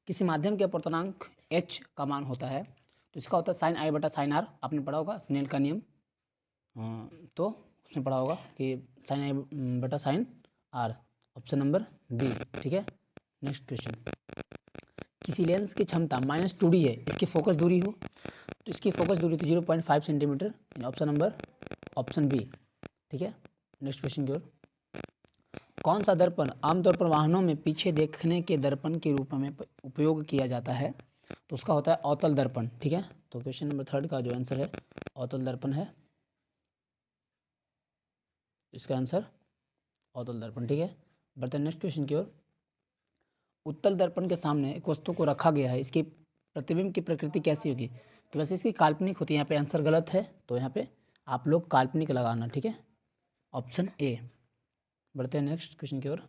किसी माध्यम के अपवर्तनांक h का मान होता है तो इसका होता है साइन आई बटा साइन आर। आपने पढ़ा होगा स्नेल का नियम, तो उसमें पढ़ा होगा कि साइन आई बटा sine r. Option number B, ठीक है। नेक्स्ट क्वेश्चन, किसी लेंस की क्षमता -2d है, इसकी फोकस दूरी हो तो इसकी फोकस दूरी तो 0.5 centimetre. Option number option B, ठीक है। नेक्स्ट क्वेश्चन की ओर, कौन सा दर्पण आमतौर पर वाहनों में पीछे देखने के दर्पण के रूप में उपयोग किया जाता है? तो उसका होता है अवतल दर्पण, ठीक है। तो क्वेश्चन नंबर 3 का जो आंसर है अवतल दर्पण है, इसका आंसर अवतल दर्पण, ठीक है। बढ़ते हैं नेक्स्ट क्वेश्चन की ओर, उत्तल दर्पण के सामने एक वस्तु को रखा गया है, इसकी प्रतिबिंब की प्रकृति कैसी होगी? तो वैसे इसकी काल्पनिक होती है। यहाँ पे आंसर गलत है, तो यहाँ पे आप लोग काल्पनिक लगाना, ठीक है। Option A. बढ़ते हैं नेक्स्ट क्वेश्चन की ओर,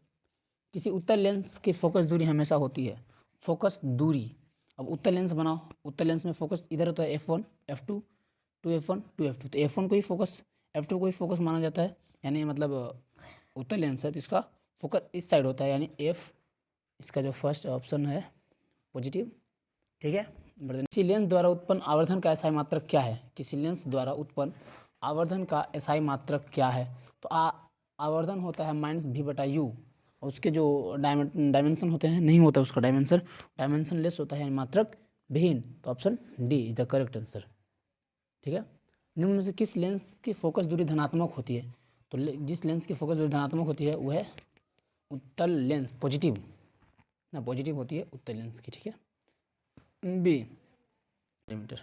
किसी उत्तल लेंस की फोकस दूरी हमेशा होती है। फोकस दूरी, अब उत्तल लेंस बनाओ, उत्तल लेंस में फोकस इधर होता है f1 f2 2f1 2f2, तो f1 को ही फोकस f2 को ही फोकस माना जाता है, यानी मतलब उत्तल लेंस है तो इसका फोकस इस साइड होता है, यानी f इसका जो फर्स्ट ऑप्शन है पॉजिटिव, ठीक है। किसी लेंस द्वारा उत्पन्न आवर्धन का एसआई मात्रक क्या है? किसी लेंस द्वारा उत्पन्न आवर्धन का एसआई मात्रक क्या है? तो आवर्धन होता है -v/u, और उसके जो डायमेंशन होते हैं नहीं होता उसका डायमेंशन लेस होता है, यानी मात्रक विहीन। तो option D is the correct answer, ठीक है। निम्न में से किस लेंस की फोकस दूरी धनात्मक होती है? तो जिस लेंस की फोकस दूरी धनात्मक होती है वह है उत्तल लेंस, पॉजिटिव ना, पॉजिटिव होती है उत्तल लेंस की, ठीक है। बी सेंटीमीटर,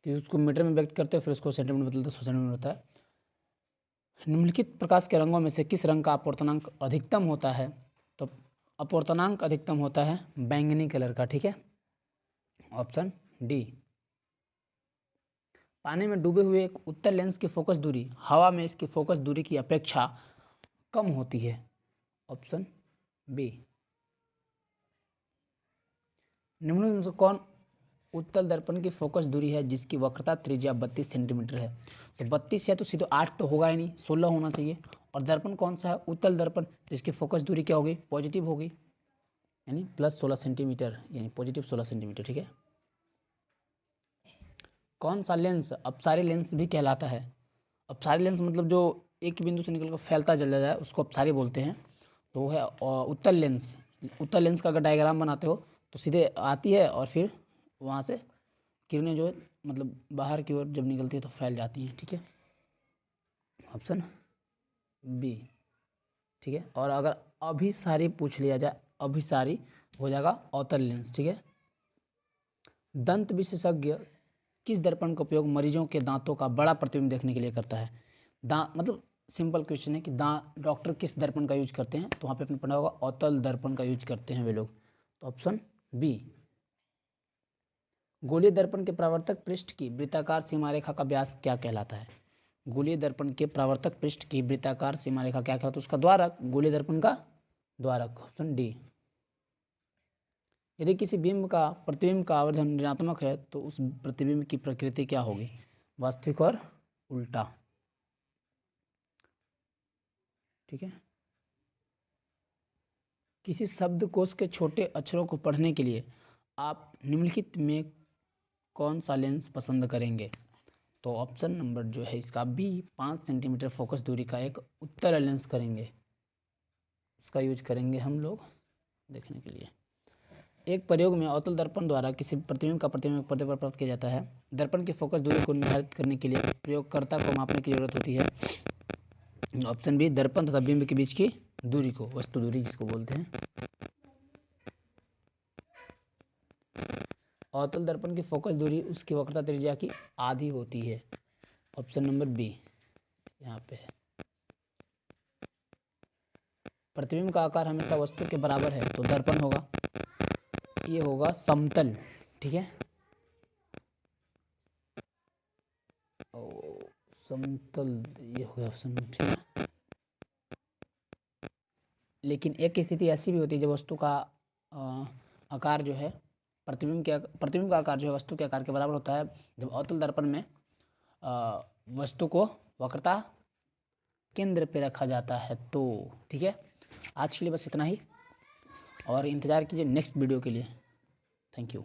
तो उसको मीटर में व्यक्त करते हैं, फिर उसको सेंटीमीटर बदलते 100 सेंटीमीटर होता है। निम्नलिखित प्रकाश के रंगों में से किस रंग का अपवर्तनांक अधिकतम होता है? तो अपवर्तनांक अधिकतम होता है बैंगनी कलर का, ठीक है। Option D. पानी में डूबे हुए एक उत्तल लेंस की फोकस दूरी हवा में इसकी फोकस दूरी की अपेक्षा कम होती है। Option B. निम्नलिखित में से कौन उत्तल दर्पण की फोकस दूरी है जिसकी वक्रता त्रिज्या 32 सेंटीमीटर है? तो 32 है तो सीधे 8 तो होगा ही नहीं, 16 होना चाहिए। और दर्पण कौन सा है? उत्तल दर्पण, जिसकी फोकस दूरी क्या होगी? पॉजिटिव होगी, यानी +16 सेंटीमीटर, यानी पॉजिटिव 16 सेंटीमीटर, ठीक है। कौन सा लेंस अपसारी लेंस भी कहलाता है? अपसारी लेंस मतलब जो एक बिंदु से निकलकर फैलता चला जाए उसको अपसारी बोलते हैं, तो वो है उत्तल लेंस। उत्तल लेंस का अगर डायग्राम बनाते हो तो सीधे आती है और फिर वहाँ से किरणें जो मतलब बाहर की ओर जब निकलती है तो फैल जाती हैं, ठीक है। ऑप्शन बी, ठीक है। और अगर अभिसारी पूछ लिया जाए, अभिसारी हो जाएगा अवतल लेंस, ठीक है। दंत विशेषज्ञ किस दर्पण का उपयोग मरीजों के दांतों का बड़ा प्रतिबिंब देखने के लिए करता है? दांत मतलब सिंपल क्वेश्चन है कि दांत डॉक्टर किस दर्पण का यूज करते हैं? तो वहाँ पे आपने पढ़ा होगा अवतल दर्पण का यूज करते हैं वे लोग। तो ऑप्शन बी। गोलीय दर्पण के परावर्तक पृष्ठ की वृत्ताकार सीमारेखा का व्यास क्या कहलाता है? गोलीय दर्पण के परावर्तक पृष्ठ की वृत्ताकार सीमारेखा क्या कहलाता है? उसका द्वारक, गोलीय दर्पण का द्वारक, ऑप्शन डी। यदि किसी बिंब का प्रतिबिंब का आवर्धन ऋणात्मक है तो उस प्रतिबिंब की प्रकृति क्या होगी? वास्तविक और उल्टा, ठीक है। किसी शब्दकोश के छोटे अक्षरों को पढ़ने के लिए आप निम्नलिखित में कौन सा लेंस पसंद करेंगे? तो ऑप्शन नंबर जो है इसका बी, 5 सेंटीमीटर फोकस दूरी का एक उत्तल लेंस करेंगे, उसका यूज करेंगे हम लोग देखने के लिए। एक प्रयोग में अवतल दर्पण द्वारा किसी प्रतिबिंब का प्रतिबिंब पर्दे पर प्राप्त किया जाता है। दर्पण की फोकस दूरी को निर्धारित करने के लिए प्रयोगकर्ता को मापने की जरूरत होती है। ऑप्शन बी, दर्पण तथा बिंब के बीच की दूरी को वस्तु दूरी जिसको बोलते हैं। अवतल दर्पण की फोकस दूरी उसकी वक्रता त्रिज्या की आधी होती है। ऑप्शन नंबर बी यहाँ पे है। प्रतिबिंब का आकार हमेशा वस्तु के बराबर है तो दर्पण होगा, ये होगा समतल, ठीक है। समतल ये हो गया ऑप्शन, ठीक है। लेकिन एक स्थिति ऐसी भी होती है जब वस्तु का आकार जो है प्रतिबिंब का आकार जो है वस्तु के आकार के बराबर होता है, जब अवतल दर्पण में वस्तु को वक्रता केंद्र पे रखा जाता है, तो ठीक है। आज के लिए बस इतना ही, और इंतज़ार कीजिए नेक्स्ट वीडियो के लिए। Thank you.